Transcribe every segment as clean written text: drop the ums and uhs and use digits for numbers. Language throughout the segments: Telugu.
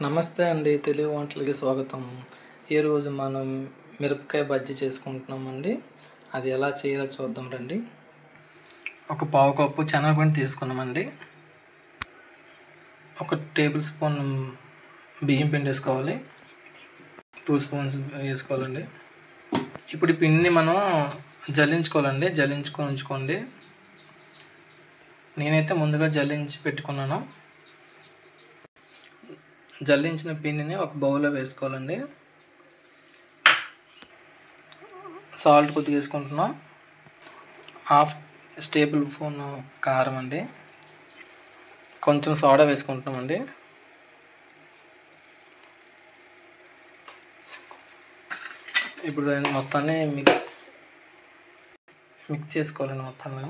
నమస్తే అండి, తెలుగు వంటలకి స్వాగతం. ఈరోజు మనం మిరపకాయ బజ్జీ చేసుకుంటున్నామండి. అది ఎలా చేయాలో చూద్దాం రండి. ఒక పావు కప్పు శనగపిండి తీసుకున్నామండి. 1 టేబుల్ స్పూన్ బియ్యం పిండి వేసుకోవాలి. 2 స్పూన్స్ వేసుకోవాలండి. ఇప్పుడు ఈ పిండిని మనం జల్లించుకోవాలండి. జల్లించుకొని ఉంచుకోండి. నేనైతే ముందుగా జల్లించి పెట్టుకున్నాను. జల్లించిన పిండిని ఒక బౌల్లో వేసుకోవాలండి. సాల్ట్ కొద్దిగా వేసుకుంటున్నాం. 1/2 టేబుల్ స్పూన్ కారం అండి. కొంచెం సోడా వేసుకుంటున్నామండి. ఇప్పుడు మొత్తాన్ని మిక్స్ చేసుకోవాలండి. మొత్తంగా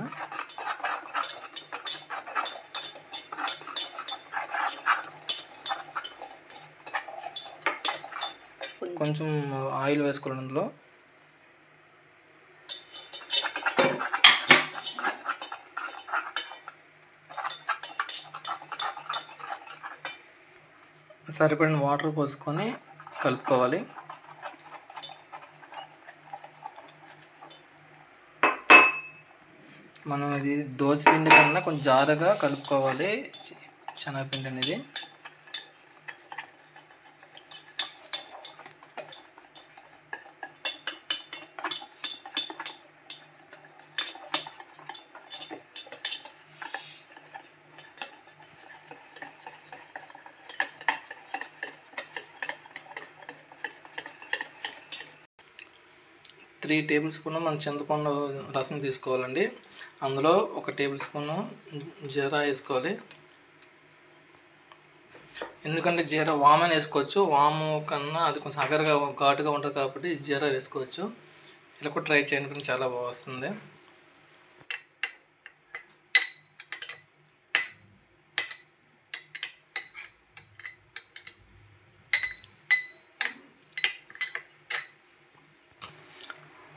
కొంచెం ఆయిల్ వేసుకోవాలి అందులో. సరిపడిన వాటర్ పోసుకొని కలుపుకోవాలి. మనం ఇది దోశ పిండి కన్నా కొంచెం జారుగా కలుపుకోవాలి శనగపిండి అనేది. త్రీ టేబుల్ స్పూన్ మనం చింతపండు రసం తీసుకోవాలండి. అందులో 1 టేబుల్ స్పూన్ జీరా వేసుకోవాలి. ఎందుకంటే జీరా వాము వేసుకోవచ్చు. వాము కన్నా అది కొంచెం అగరగా ఘాటుగా ఉంటుంది కాబట్టి జీరా వేసుకోవచ్చు. ఇలా కూడా ట్రై చేయండి, చాలా బాగా వస్తుంది.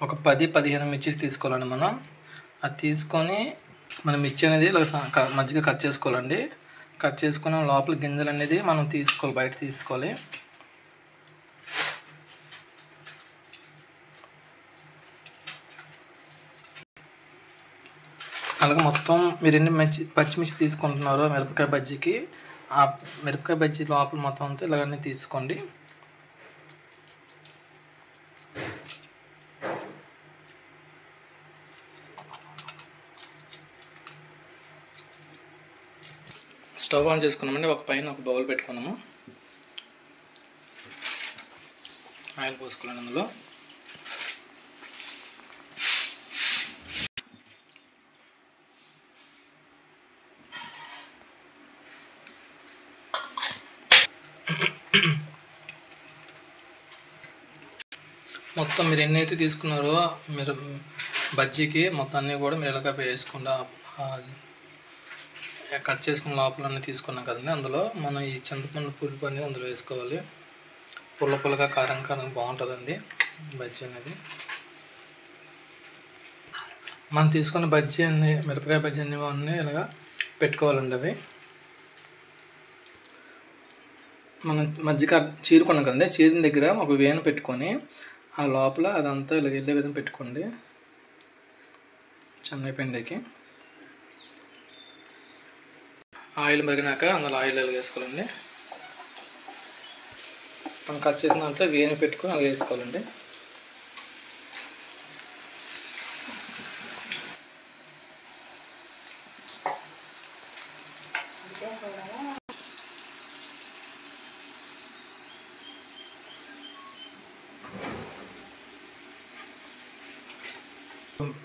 ఒక 10-15 మిర్చీస్ తీసుకోవాలండి మనం. అది తీసుకొని మనం మిర్చి అనేది ఇలా మధ్యగా కట్ చేసుకోవాలండి. కట్ చేసుకుని లోపల గింజలు అనేది మనం తీసుకోవాలి, బయట తీసుకోవాలి. అలాగే మొత్తం మీరు ఎన్ని పచ్చిమిర్చి తీసుకుంటున్నారో మిరపకాయ బజ్జీకి, ఆ మిరపకాయ బజ్జీ లోపల మొత్తం అంతా ఇలాగన్నీ తీసుకోండి. స్టవ్ ఆన్ చేసుకున్నామండి. పైన ఒక బౌల్ పెట్టుకున్నాము. ఆయిల్ పోసుకోండి అందులో. మొత్తం మీరు ఎన్నైతే తీసుకున్నారో మీరు బజ్జీకి మొత్తం అన్నీ కూడా మీరు ఎలాగ వేసుకుండా కట్ చేసుకున్న లోపలన్నీ తీసుకున్నాం కదండి. అందులో మనం ఈ చింతపండు పులుపు అనేది అందులో వేసుకోవాలి. పుల్లగా కారం బాగుంటుందండి బజ్జీ అనేది. మనం తీసుకున్న బజ్జీ అన్నీ, మిరపకాయ బజ్జీ అన్నీ ఇలాగా పెట్టుకోవాలండి. అవి మనం మధ్యగా చీరుకున్నాం కదండి. చీరిన దగ్గర ఒక వేను పెట్టుకొని ఆ లోపల అదంతా ఇలా వెళ్ళే విధంగా పెట్టుకోండి. శనగపిండికి ఆయిల్ మరిగినాక అందులో ఆయిల్ వేసుకోవాలండి. మనం కట్ చేసిన దాంట్లో వేని పెట్టుకొని అలా వేసుకోవాలండి.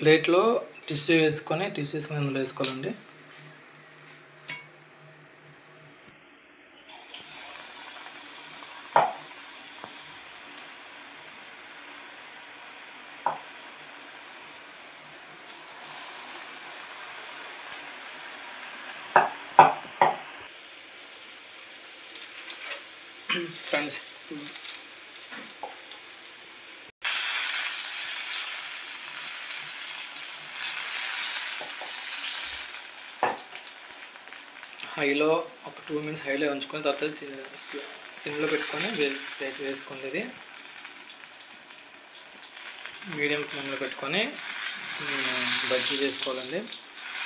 ప్లేట్లో టిష్యూ వేసుకొని అందులో వేసుకోవాలండి. ఫ్రెండ్స్, హైలో ఒక 2 మినిట్స్ హైలో ఉంచుకొని తర్వాత సిమ్లో పెట్టుకొని వేసుకోండి. ఇది మీడియం ఫ్లేమ్లో పెట్టుకొని బజ్జీ చేసుకోవాలండి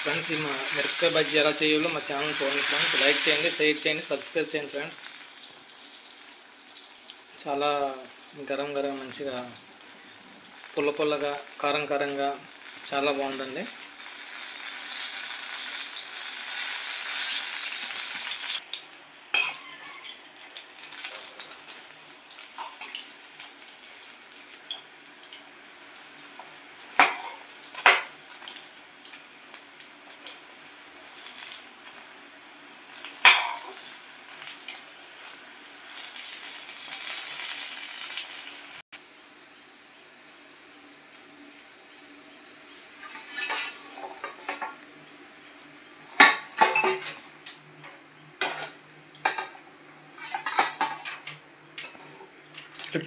ఫ్రెండ్స్. ఈ మిరపకాయ బజ్జీ ఎలా చేయాలో మా ఛానల్ చూడండి ఫ్రెండ్స్. లైక్ చేయండి, షేర్ చేయండి, సబ్స్క్రైబ్ చేయండి ఫ్రెండ్స్. చాలా గరం మంచిగా పుల్లగా కారంగా చాలా బాగుందండి.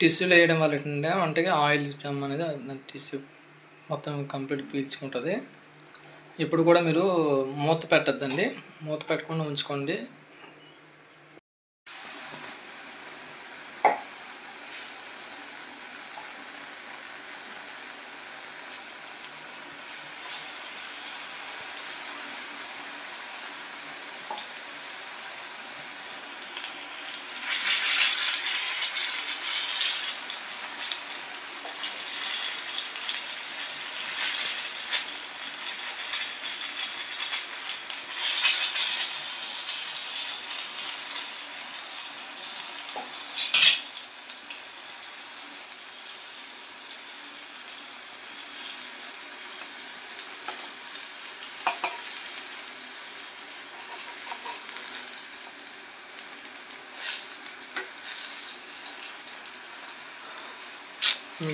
టిష్యూలో వేయడం వల్ల ఏంటంటే వంటకి ఆయిల్ ఇచ్చాము అనేది టిష్యూ మొత్తం కంప్లీట్ పీల్చుకుంటుంది. ఇప్పుడు కూడా మీరు మూత పెట్టద్దండి, మూత పెట్టకుండా ఉంచుకోండి.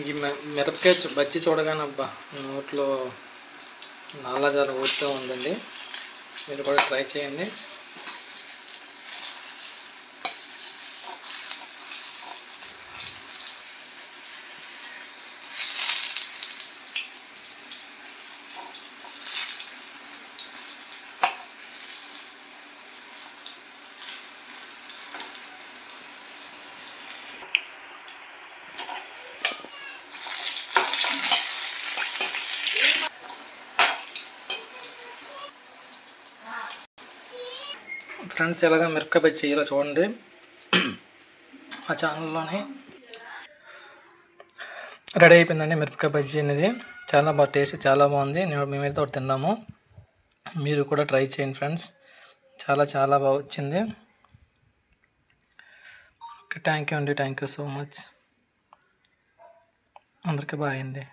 ఈ మిరపకాయ బజ్జీ చూడగానే అబ్బా నోట్లో నాలాజాలు ఊరుతూ ఉందండి. మీరు కూడా ట్రై చేయండి. ఫ్రెండ్స్ ఎలాగ మిరపకాయ బజ్జీ చేయాలో చూడండి. మా ఛానల్లోనే రెడీ అయిపోయిందండి మిరపకాయ బజ్జీ అనేది. చాలా బాగా టేస్ట్ చాలా బాగుంది. మేమైతే ఒకటి తిన్నాము, మీరు కూడా ట్రై చేయండి ఫ్రెండ్స్. చాలా బాగా వచ్చింది. ఓకే, థ్యాంక్ యూ అండి, థ్యాంక్ యూ సో మచ్. అందరికీ బాయ్ అండి.